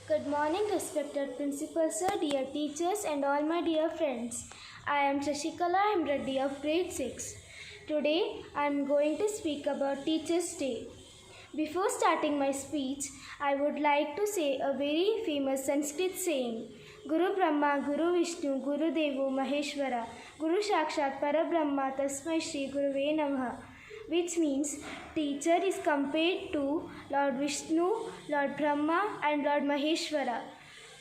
Good morning, respected principal sir, dear teachers and all my dear friends. I am Shashikala, I am ready of grade 6. Today I am going to speak about Teachers' Day. Before starting my speech, I would like to say a very famous Sanskrit saying, Guru Brahma, Guru Vishnu, Guru Devo Maheshwara, Guru Sakshat Parabrahma Tasmai Shri Guruve Namaha, which means teacher is compared to Lord Vishnu, Lord Brahma and Lord Maheshwara.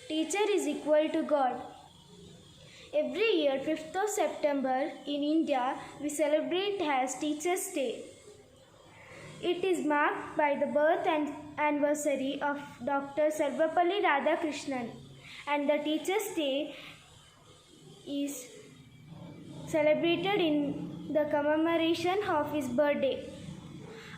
Teacher is equal to God. Every year 5th of September in India we celebrate as Teachers' Day. It is marked by the birth and anniversary of Dr. Sarvapalli Radhakrishnan, and the Teachers' Day is celebrated in the commemoration of his birthday.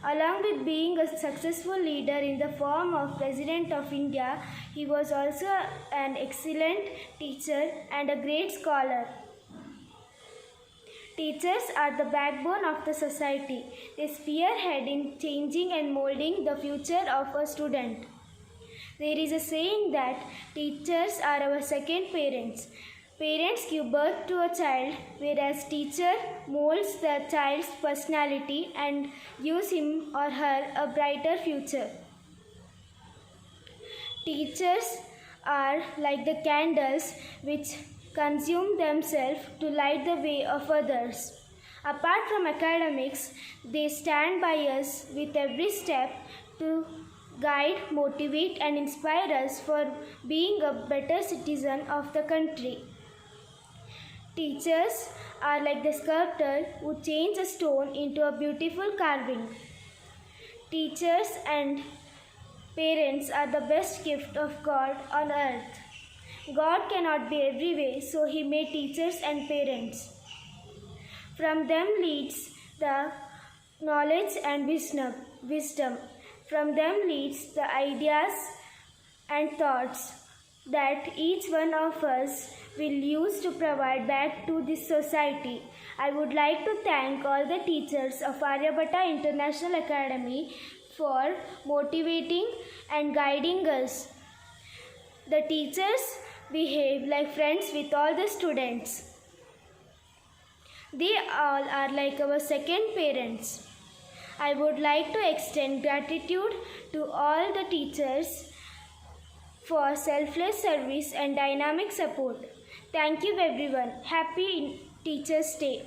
Along with being a successful leader in the form of President of India, he was also an excellent teacher and a great scholar. Teachers are the backbone of the society. They spearhead in changing and molding the future of a student. There is a saying that teachers are our second parents. Parents give birth to a child, whereas teacher molds the child's personality and gives him or her a brighter future. Teachers are like the candles which consume themselves to light the way of others. Apart from academics, they stand by us with every step to guide, motivate and inspire us for being a better citizen of the country. Teachers are like the sculptor who changes a stone into a beautiful carving. Teachers and parents are the best gift of God on earth. God cannot be everywhere, so He made teachers and parents. From them leads the knowledge and wisdom. From them leads the ideas and thoughts that each one of us will use to provide back to this society. I would like to thank all the teachers of Aryabhatta International Academy for motivating and guiding us. The teachers behave like friends with all the students. They all are like our second parents. I would like to extend gratitude to all the teachers for selfless service and dynamic support. Thank you everyone. Happy Teachers' Day.